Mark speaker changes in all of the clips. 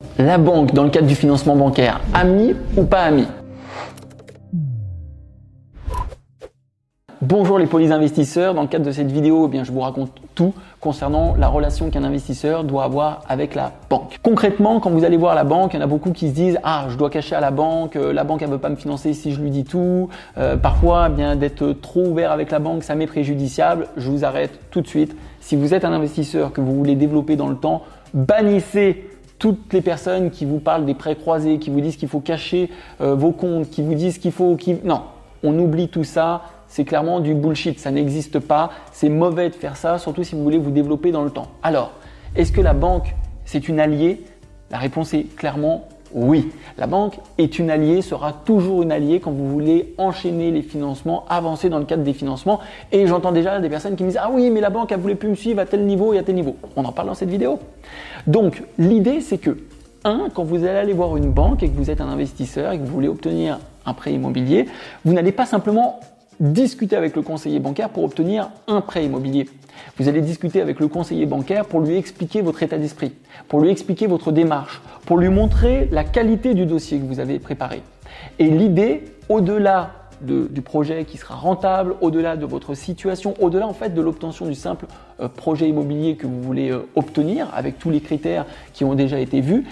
Speaker 1: La banque, dans le cadre du financement bancaire, ami ou pas ami? Bonjour les polyinvestisseurs, dans le cadre de cette vidéo, je vous raconte tout concernant la relation qu'un investisseur doit avoir avec la banque. Concrètement, quand vous allez voir la banque, il y en a beaucoup qui se disent « Ah, je dois cacher à la banque elle ne veut pas me financer si je lui dis tout. Parfois, d'être trop ouvert avec la banque, ça m'est préjudiciable. » Je vous arrête tout de suite. Si vous êtes un investisseur que vous voulez développer dans le temps, bannissez toutes les personnes qui vous parlent des prêts croisés, qui vous disent qu'il faut cacher vos comptes, qui vous disent qu'il faut… Non, on oublie tout ça. C'est clairement du bullshit, ça n'existe pas, c'est mauvais de faire ça, surtout si vous voulez vous développer dans le temps. Alors, est-ce que la banque, c'est une alliée? La réponse est clairement oui. La banque est une alliée, sera toujours une alliée quand vous voulez enchaîner les financements, avancer dans le cadre des financements. Et j'entends déjà des personnes qui me disent « Ah oui, mais la banque, elle ne voulait plus me suivre à tel niveau et à tel niveau. » On en parle dans cette vidéo. Donc, l'idée, c'est que, quand vous allez aller voir une banque et que vous êtes un investisseur et que vous voulez obtenir un prêt immobilier, vous n'allez pas simplement discuter avec le conseiller bancaire pour obtenir un prêt immobilier. Vous allez discuter avec le conseiller bancaire pour lui expliquer votre état d'esprit, pour lui expliquer votre démarche, pour lui montrer la qualité du dossier que vous avez préparé. Et l'idée, au-delà du projet qui sera rentable, au-delà de votre situation, au-delà en fait de l'obtention du simple projet immobilier que vous voulez obtenir avec tous les critères qui ont déjà été vus,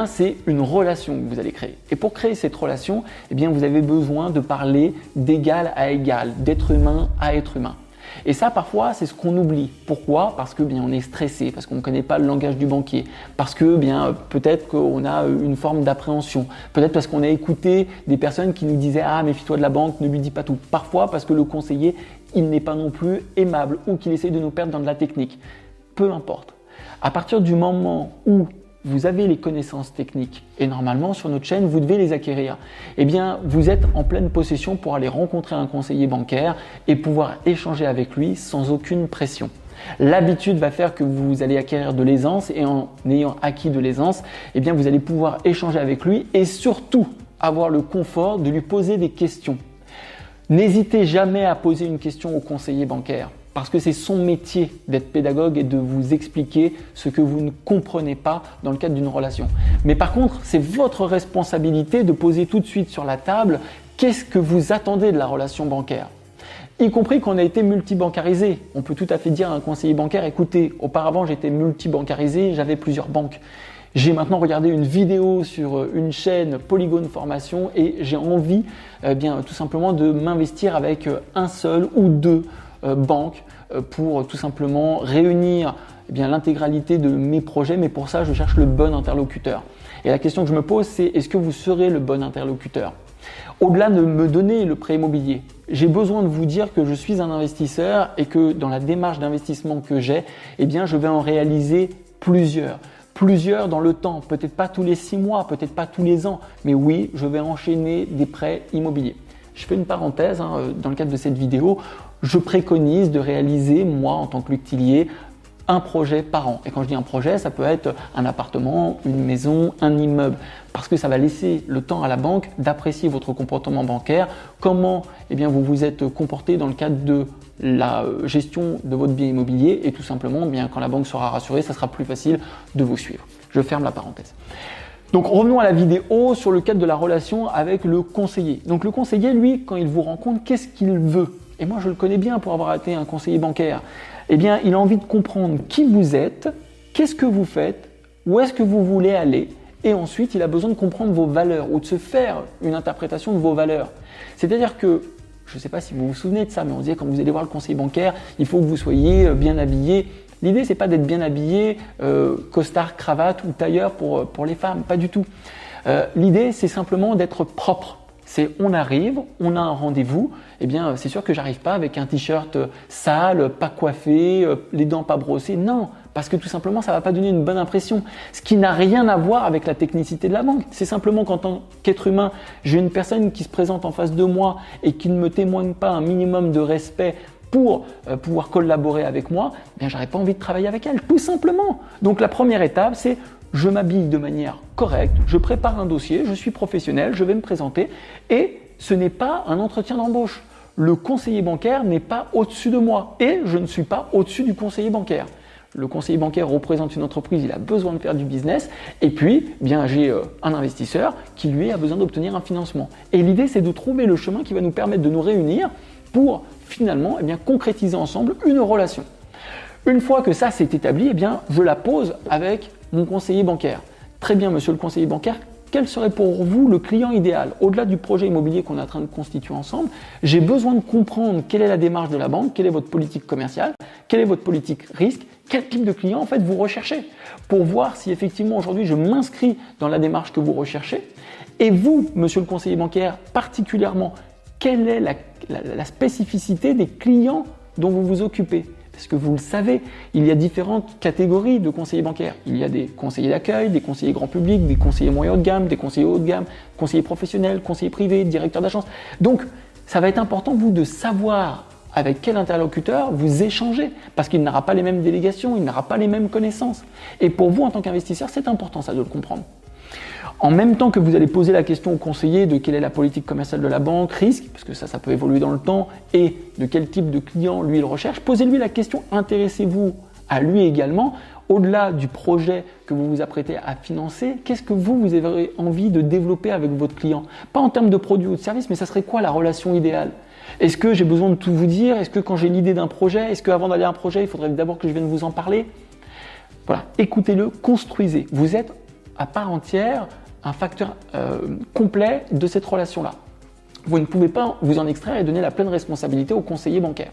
Speaker 1: c'est une relation que vous allez créer. Et pour créer cette relation, vous avez besoin de parler d'égal à égal, d'être humain à être humain. Et ça, parfois, c'est ce qu'on oublie. Pourquoi? Parce que on est stressé, parce qu'on ne connaît pas le langage du banquier, parce que peut-être qu'on a une forme d'appréhension, peut-être parce qu'on a écouté des personnes qui nous disaient « Ah, méfie-toi de la banque, ne lui dis pas tout ». Parfois, parce que le conseiller, il n'est pas non plus aimable ou qu'il essaie de nous perdre dans de la technique. Peu importe. À partir du moment où vous avez les connaissances techniques et normalement sur notre chaîne, vous devez les acquérir. Vous êtes en pleine possession pour aller rencontrer un conseiller bancaire et pouvoir échanger avec lui sans aucune pression. L'habitude va faire que vous allez acquérir de l'aisance et en ayant acquis de l'aisance, vous allez pouvoir échanger avec lui et surtout avoir le confort de lui poser des questions. N'hésitez jamais à poser une question au conseiller bancaire. Parce que c'est son métier d'être pédagogue et de vous expliquer ce que vous ne comprenez pas dans le cadre d'une relation. Mais par contre, c'est votre responsabilité de poser tout de suite sur la table qu'est-ce que vous attendez de la relation bancaire. Y compris qu'on a été multibancarisé. On peut tout à fait dire à un conseiller bancaire, écoutez, auparavant j'étais multibancarisé, j'avais plusieurs banques. J'ai maintenant regardé une vidéo sur une chaîne Polygone Formation et j'ai envie tout simplement de m'investir avec un seul ou deux banque pour tout simplement réunir l'intégralité de mes projets, mais pour ça je cherche le bon interlocuteur. Et la question que je me pose, c'est est-ce que vous serez le bon interlocuteur? Au-delà de me donner le prêt immobilier, j'ai besoin de vous dire que je suis un investisseur et que dans la démarche d'investissement que j'ai, je vais en réaliser plusieurs dans le temps, peut-être pas tous les 6 mois, peut-être pas tous les ans, mais oui, je vais enchaîner des prêts immobiliers. Je fais une parenthèse dans le cadre de cette vidéo. Je préconise de réaliser, moi, en tant que luctilier, un projet par an. Et quand je dis un projet, ça peut être un appartement, une maison, un immeuble. Parce que ça va laisser le temps à la banque d'apprécier votre comportement bancaire, comment vous vous êtes comporté dans le cadre de la gestion de votre bien immobilier. Et tout simplement, quand la banque sera rassurée, ça sera plus facile de vous suivre. Je ferme la parenthèse. Donc revenons à la vidéo sur le cadre de la relation avec le conseiller. Donc le conseiller, lui, quand il vous rencontre, qu'est-ce qu'il veut? Et moi, je le connais bien pour avoir été un conseiller bancaire. Il a envie de comprendre qui vous êtes, qu'est-ce que vous faites, où est-ce que vous voulez aller, et ensuite, il a besoin de comprendre vos valeurs ou de se faire une interprétation de vos valeurs. C'est-à-dire que, je ne sais pas si vous vous souvenez de ça, mais on disait quand vous allez voir le conseiller bancaire, il faut que vous soyez bien habillé. L'idée, c'est pas d'être bien habillé, costard, cravate ou tailleur pour les femmes, pas du tout. L'idée, c'est simplement d'être propre. C'est on arrive, on a un rendez-vous, c'est sûr que j'arrive pas avec un t-shirt sale, pas coiffé, les dents pas brossées. Non, parce que tout simplement, ça va pas donner une bonne impression. Ce qui n'a rien à voir avec la technicité de la banque. C'est simplement qu'en tant qu'être humain, j'ai une personne qui se présente en face de moi et qui ne me témoigne pas un minimum de respect pour pouvoir collaborer avec moi, j'aurais pas envie de travailler avec elle, tout simplement. Donc la première étape, c'est je m'habille de manière correcte, je prépare un dossier, je suis professionnel, je vais me présenter et ce n'est pas un entretien d'embauche. Le conseiller bancaire n'est pas au-dessus de moi et je ne suis pas au-dessus du conseiller bancaire. le conseiller bancaire représente une entreprise, il a besoin de faire du business, et puis bien j'ai un investisseur qui lui a besoin d'obtenir un financement. Et l'idée c'est de trouver le chemin qui va nous permettre de nous réunir pour finalement concrétiser ensemble une relation. Une fois que ça s'est établi, je la pose avec mon conseiller bancaire. Très bien monsieur le conseiller bancaire, quel serait pour vous le client idéal? Au-delà du projet immobilier qu'on est en train de constituer ensemble, j'ai besoin de comprendre quelle est la démarche de la banque, quelle est votre politique commerciale, quelle est votre politique risque, quel type de client en fait vous recherchez, pour voir si effectivement aujourd'hui je m'inscris dans la démarche que vous recherchez. Et vous, monsieur le conseiller bancaire, particulièrement, quelle est la spécificité des clients dont vous vous occupez? Parce que vous le savez, il y a différentes catégories de conseillers bancaires. Il y a des conseillers d'accueil, des conseillers grand public, des conseillers moyen haut de gamme, des conseillers haut de gamme, conseillers professionnels, conseillers privés, directeurs d'agence. Donc, ça va être important, vous, de savoir avec quel interlocuteur vous échangez, parce qu'il n'aura pas les mêmes délégations, il n'aura pas les mêmes connaissances. Et pour vous, en tant qu'investisseur, c'est important ça de le comprendre. En même temps que vous allez poser la question au conseiller de quelle est la politique commerciale de la banque, risque, parce que ça peut évoluer dans le temps, et de quel type de client lui il recherche, posez-lui la question, intéressez-vous à lui également, au-delà du projet que vous vous apprêtez à financer, qu'est-ce que vous avez envie de développer avec votre client? Pas en termes de produit ou de service, mais ça serait quoi la relation idéale? Est-ce que j'ai besoin de tout vous dire? Est-ce que quand j'ai l'idée d'un projet, est-ce qu'avant d'aller à un projet, il faudrait d'abord que je vienne vous en parler? Voilà, écoutez-le, construisez. Vous êtes à part entière un facteur complet de cette relation-là. Vous ne pouvez pas vous en extraire et donner la pleine responsabilité au conseiller bancaire.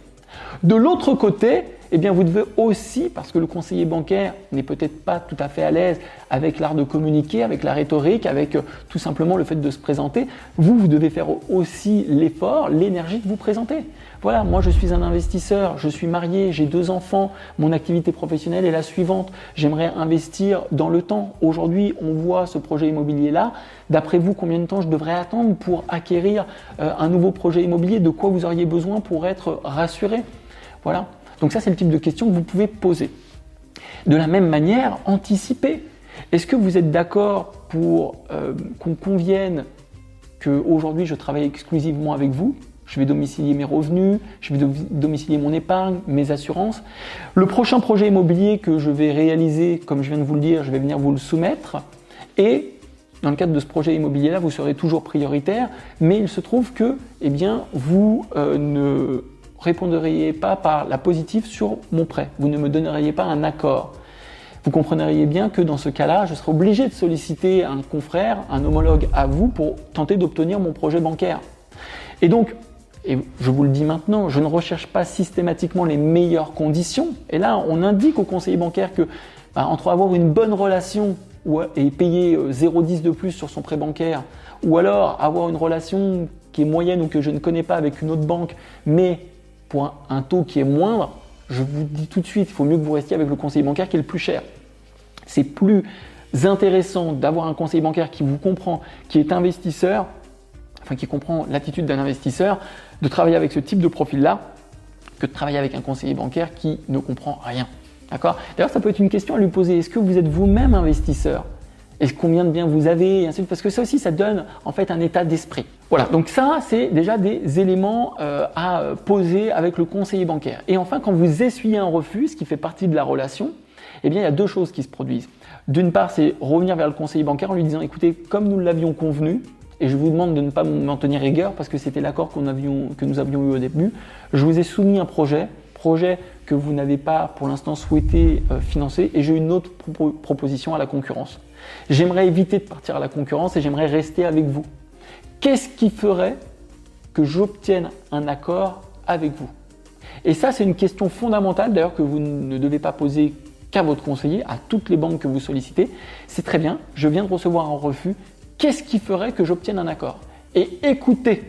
Speaker 1: De l'autre côté, vous devez aussi, parce que le conseiller bancaire n'est peut-être pas tout à fait à l'aise avec l'art de communiquer, avec la rhétorique, avec tout simplement le fait de se présenter, vous devez faire aussi l'effort, l'énergie de vous présenter. Voilà, moi je suis un investisseur, je suis marié, j'ai 2 enfants, mon activité professionnelle est la suivante, j'aimerais investir dans le temps. Aujourd'hui, on voit ce projet immobilier-là. D'après vous, combien de temps je devrais attendre pour acquérir un nouveau projet immobilier? De quoi vous auriez besoin pour être rassuré? Voilà. Donc ça, c'est le type de question que vous pouvez poser. De la même manière, anticiper. Est-ce que vous êtes d'accord pour qu'on convienne qu'aujourd'hui, je travaille exclusivement avec vous? Je vais domicilier mes revenus, je vais domicilier mon épargne, mes assurances. Le prochain projet immobilier que je vais réaliser, comme je viens de vous le dire, je vais venir vous le soumettre. Et dans le cadre de ce projet immobilier-là, vous serez toujours prioritaire, mais il se trouve que vous ne répondriez pas par la positive sur mon prêt. Vous ne me donneriez pas un accord. Vous comprendriez bien que dans ce cas-là, je serai obligé de solliciter un confrère, un homologue à vous pour tenter d'obtenir mon projet bancaire. Et donc, et je vous le dis maintenant, je ne recherche pas systématiquement les meilleures conditions. Et là, on indique au conseiller bancaire que entre avoir une bonne relation et payer 0,10 de plus sur son prêt bancaire, ou alors avoir une relation qui est moyenne ou que je ne connais pas avec une autre banque, mais pour un taux qui est moindre, je vous dis tout de suite, il faut mieux que vous restiez avec le conseiller bancaire qui est le plus cher. C'est plus intéressant d'avoir un conseiller bancaire qui vous comprend, qui est investisseur, qui comprend l'attitude d'un investisseur, de travailler avec ce type de profil-là, que de travailler avec un conseiller bancaire qui ne comprend rien. D'accord ? D'ailleurs, ça peut être une question à lui poser. Est-ce que vous êtes vous-même investisseur ? Est-ce combien de biens vous avez ? Et ainsi de suite, parce que ça aussi, ça donne en fait un état d'esprit. Voilà, donc ça, c'est déjà des éléments à poser avec le conseiller bancaire. Et enfin, quand vous essuyez un refus, ce qui fait partie de la relation, il y a 2 choses qui se produisent. D'une part, c'est revenir vers le conseiller bancaire en lui disant « Écoutez, comme nous l'avions convenu, et je vous demande de ne pas m'en tenir rigueur parce que c'était l'accord que nous avions eu au début. Je vous ai soumis un projet que vous n'avez pas pour l'instant souhaité financer et j'ai une autre proposition à la concurrence. J'aimerais éviter de partir à la concurrence et j'aimerais rester avec vous. Qu'est-ce qui ferait que j'obtienne un accord avec vous ? Et ça, c'est une question fondamentale d'ailleurs que vous ne devez pas poser qu'à votre conseiller, à toutes les banques que vous sollicitez. C'est très bien, je viens de recevoir un refus. Qu'est-ce qui ferait que j'obtienne un accord ? Et écoutez,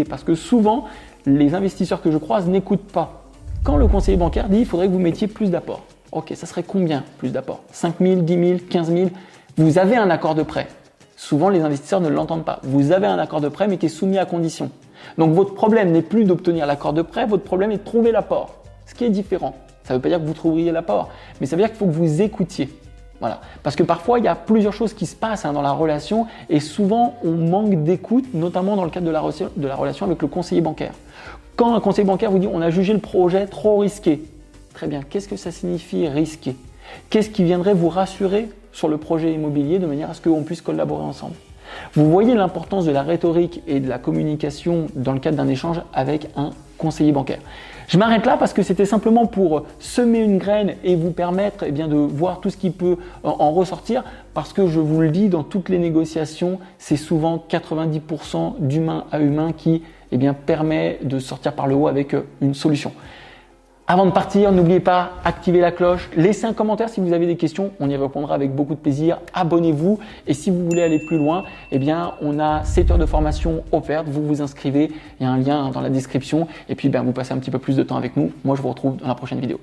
Speaker 1: parce que souvent, les investisseurs que je croise n'écoutent pas. Quand le conseiller bancaire dit « il faudrait que vous mettiez plus d'apport ». Ok, ça serait combien plus d'apport ? 5 000, 10 000, 15 000 ? Vous avez un accord de prêt. Souvent, les investisseurs ne l'entendent pas. Vous avez un accord de prêt, mais qui est soumis à condition. Donc, votre problème n'est plus d'obtenir l'accord de prêt, votre problème est de trouver l'apport. Ce qui est différent. Ça ne veut pas dire que vous trouveriez l'apport, mais ça veut dire qu'il faut que vous écoutiez. Voilà. Parce que parfois, il y a plusieurs choses qui se passent dans la relation et souvent, on manque d'écoute, notamment dans le cadre de la relation avec le conseiller bancaire. Quand un conseiller bancaire vous dit « on a jugé le projet trop risqué », Très bien. Qu'est-ce que ça signifie risquer? Qu'est-ce qui viendrait vous rassurer sur le projet immobilier de manière à ce qu'on puisse collaborer ensemble? Vous voyez l'importance de la rhétorique et de la communication dans le cadre d'un échange avec un conseiller bancaire. Je m'arrête là parce que c'était simplement pour semer une graine et vous permettre de voir tout ce qui peut en ressortir, parce que je vous le dis, dans toutes les négociations, c'est souvent 90% d'humain à humain qui permet de sortir par le haut avec une solution. Avant de partir, n'oubliez pas, activez la cloche, laissez un commentaire si vous avez des questions, on y répondra avec beaucoup de plaisir. Abonnez-vous et si vous voulez aller plus loin, on a 7 heures de formation offertes, vous vous inscrivez, il y a un lien dans la description et puis vous passez un petit peu plus de temps avec nous. Moi, je vous retrouve dans la prochaine vidéo.